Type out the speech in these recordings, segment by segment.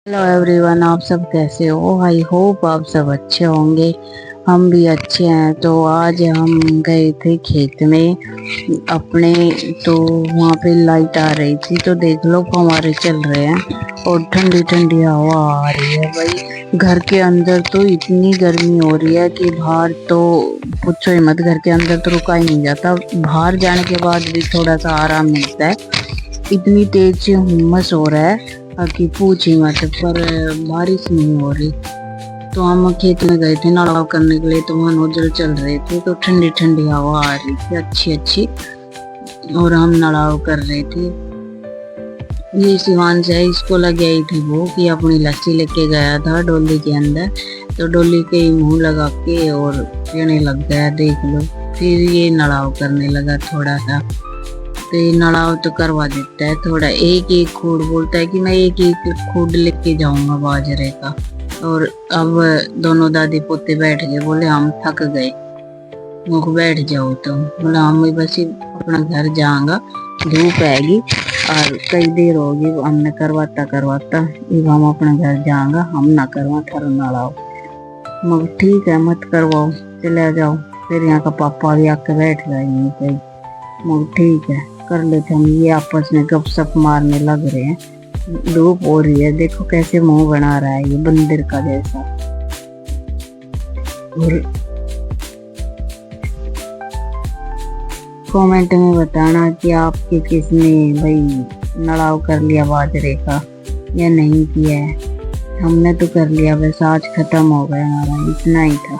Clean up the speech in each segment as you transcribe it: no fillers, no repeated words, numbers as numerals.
Hello everyone, आप सब कैसे हो? आई होप आप सब अच्छे होंगे। हम भी अच्छे हैं। तो आज हम गए थे खेत में अपने। तो वहाँ पे लाइट आ रही थी, तो देख लो फव्वारे चल रहे हैं और ठंडी ठंडी हवा आ रही है। भाई घर के अंदर तो इतनी गर्मी हो रही है कि बाहर तो पूछो ही मत। घर के अंदर तो रुका ही नहीं जाता। बाहर जाने के बाद भी थोड़ा सा आराम मिलता है। इतनी तेज हुम्मस हो रहा है कि पूछ ही मत। पर बारिश नहीं हो रही। तो हम खेत में गए थे नड़ाव करने के लिए, तो वहाँ नोजल चल रहे थे, तो ठंडी ठंडी हवा आ रही थी अच्छी अच्छी, और हम नड़ाव कर रहे थे। ये शिवांश है, इसको लग गई थी वो कि अपनी लस्सी लेके गया था डोली के अंदर, तो डोली के मुंह लगा के और पीने लग गया, देख लो। फिर ये नड़ाव करने लगा थोड़ा सा। तो ये नड़ाव तो करवा देता है थोड़ा। एक एक खूड बोलता है कि मैं एक एक खूड लेके जाऊंगा बाजरे का। और अब दोनों दादी पोते बैठ गए, बोले हम थक गए, मुख बैठ जाओ। तो बोला हम बस ही अपना घर जाऊंगा, धूप आएगी और कई देर होगी हमने करवाता करवाता, अब हम अपने घर जाऊंगा, हम ना करवा थारो नड़ाव। मगर ठीक है, मत करवाओ, चले जाओ। फिर यहाँ का पापा भी आके बैठ गए यहीं पे। मगर ठीक है, कर लेते हम। ये आपस में गपशप मारने लग रहे हैं। धूप हो रही है, देखो कैसे मुंह बना रहा है ये बंदर का जैसा। और कमेंट में बताना कि आपके किसने भाई नड़ाव कर लिया बाजरे का या नहीं किया है। हमने तो कर लिया, बस आज खत्म हो गया हमारा, इतना ही था।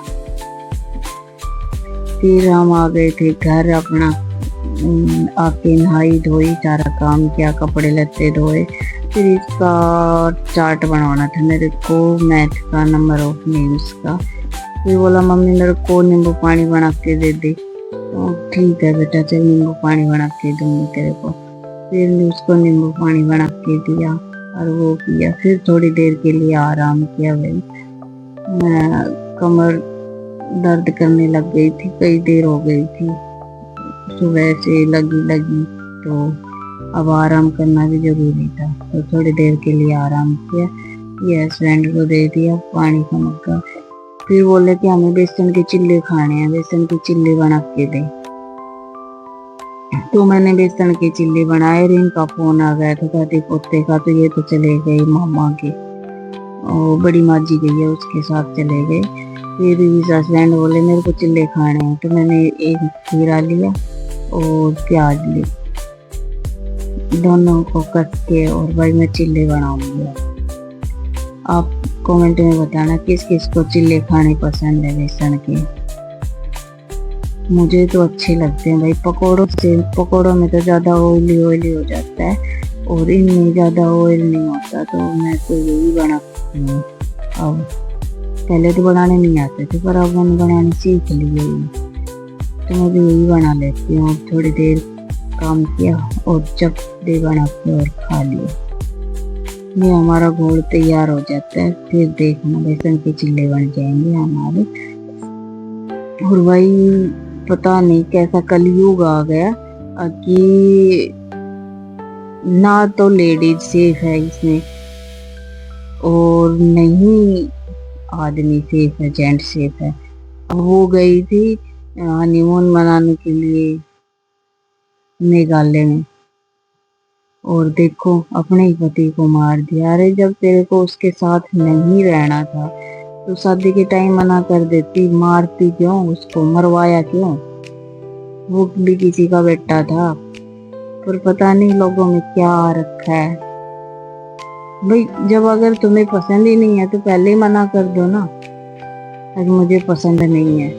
फिर हम आ गए थे घर अपना। आके नहाई धोई, सारा काम किया, कपड़े लत्ते धोए। फिर इसका चार्ट बनवाना था मेरे को, मैथ का, नंबर ऑफ नेम्स का। फिर बोला मम्मी मेरे को नींबू पानी बना के दे दे। तो ठीक है बेटा, चल नींबू पानी बना के दूंगी तेरे को। फिर उसको नींबू पानी बना के दिया और वो किया। फिर थोड़ी देर के लिए आराम किया। भाई मैं कमर दर्द करने लग गई थी, कई देर हो गई थी, सुबह से लगी तो अब आराम करना भी जरूरी था। तो थोड़ी देर के लिए आराम किया। ये हस्बैंड को दे दिया पानी का मग्गा। फिर बोले कि हमें बेसन के चिल्ले खाने हैं, बेसन के चिल्ले बना के दे। तो मैंने बेसन के चिल्ले बनाए। रिन का फोन आ गया था दादी पोते का, तो ये तो चले गए मामा के, और बड़ी माँ जी गई है उसके साथ चले गए। फिर हस्बैंड बोले मेरे को चिल्ले खाने हैं, तो मैंने एक खीरा लिया और प्याज ली, दोनों को कट के, और भाई मैं चिल्ले बनाऊंगी। आप कमेंट में बताना किस किस को चिल्ले खाने पसंद है बेसन के। मुझे तो अच्छे लगते हैं भाई पकौड़ों से। पकौड़ों में तो ज़्यादा ऑयली ऑयली हो जाता है और इनमें ज़्यादा ऑयल नहीं होता, तो मैं तो यही बनाती हूँ। अब पहले तो बनाने नहीं आते थे, पर अब मैंने बनाने सीख लिए, तो मैं भी यही बना लेती हूँ। थोड़ी देर काम किया और चपटे बना के और खा लिया। ये हमारा घोल तैयार हो जाता है। फिर देखना बेसन के चिल्ले बन जाएंगे हमारे। और भाई पता नहीं कैसा कलयुग आ गया कि ना तो लेडीज सेफ है इसमें, और नहीं आदमी सेफ है, जेंट सेफ है। अब वो गई थी हनीमून मनाने के लिए मेघालय में, और देखो अपने ही पति को मार दिया। अरे जब तेरे को उसके साथ नहीं रहना था तो शादी के टाइम मना कर देती, मारती क्यों उसको, मरवाया क्यों? वो भी किसी का बेटा था। पर पता नहीं लोगों में क्या आ रखा है भाई। जब अगर तुम्हें पसंद ही नहीं है तो पहले ही मना कर दो ना, अगर मुझे पसंद नहीं है।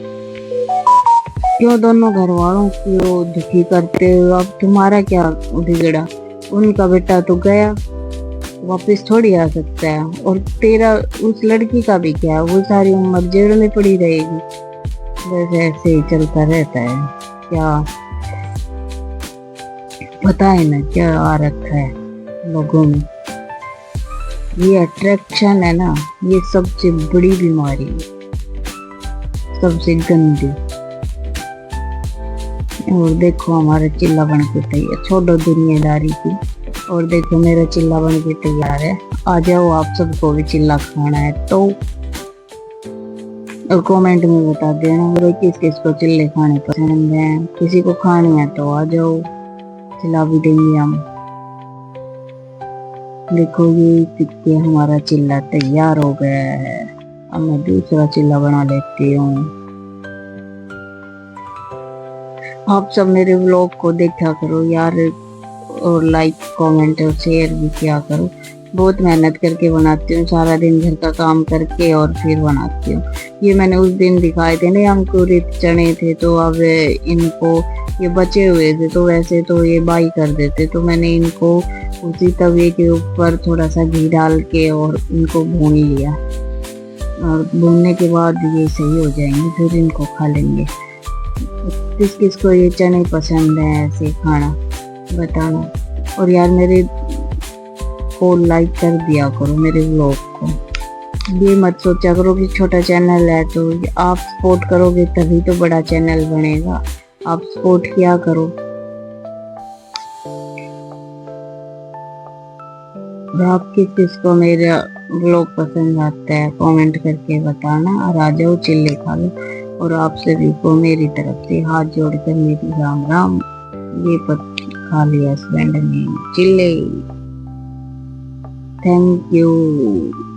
क्यों दोनों घर वालों को दुखी करते हो? अब तुम्हारा क्या बिगड़ा? उनका बेटा तो गया, वापस थोड़ी आ सकता है। और तेरा उस लड़की का भी क्या, वो सारी उम्र जेल में पड़ी रहेगी। बस ऐसे ही चलता रहता है। क्या पता है ना क्या आ रखा है लोगों में। ये अट्रैक्शन है ना, ये सबसे बड़ी बीमारी है, सबसे गंदी। और देखो हमारा चिल्ला बन के तैयार, छोड़ो दुनियादारी की। और देखो मेरा चिल्ला बन के तैयार है। आ जाओ, आप सबको भी चिल्ला खाना है तो। और कमेंट में बता देना भाई किस किस को चिल्ले खाने पसंद है, किसी को खाने हैं तो आ जाओ, चिल्ला भी देंगे हम। देखो ये चिक्के हमारा चिल्ला तैयार हो गया है। अब मैं दूसरा चिल्ला बना लेती हूँ। आप सब मेरे व्लॉग को देखा करो यार, और लाइक कमेंट और शेयर भी किया करो। बहुत मेहनत करके बनाती हूँ, सारा दिन घर का काम करके और फिर बनाती हूँ। ये मैंने उस दिन दिखाए थे ना, अंकुरित चने थे, तो अब इनको ये बचे हुए थे, तो वैसे तो ये बाई कर देते, तो मैंने इनको उसी तवे के ऊपर थोड़ा सा घी डाल के और इनको भून लिया। और भूनने के बाद ये सही हो जाएंगे, फिर इनको खा लेंगे। किस किस को ये चने पसंद है ऐसे खाना बताना। और यार मेरे को लाइक कर दिया करो मेरे व्लॉग को। ये मत सोचा करो कि छोटा चैनल है, तो आप सपोर्ट करोगे तभी तो बड़ा चैनल बनेगा। आप सपोर्ट किया करो। आप किस किस को मेरा व्लॉग पसंद आता है कमेंट करके बताना। और आ जाओ चिल्ले खा लो। और आप सभी को मेरी तरफ से हाथ जोड़कर मेरी राम राम। ये खा लिया हस्बैंड ने चिल्ले। Thank you.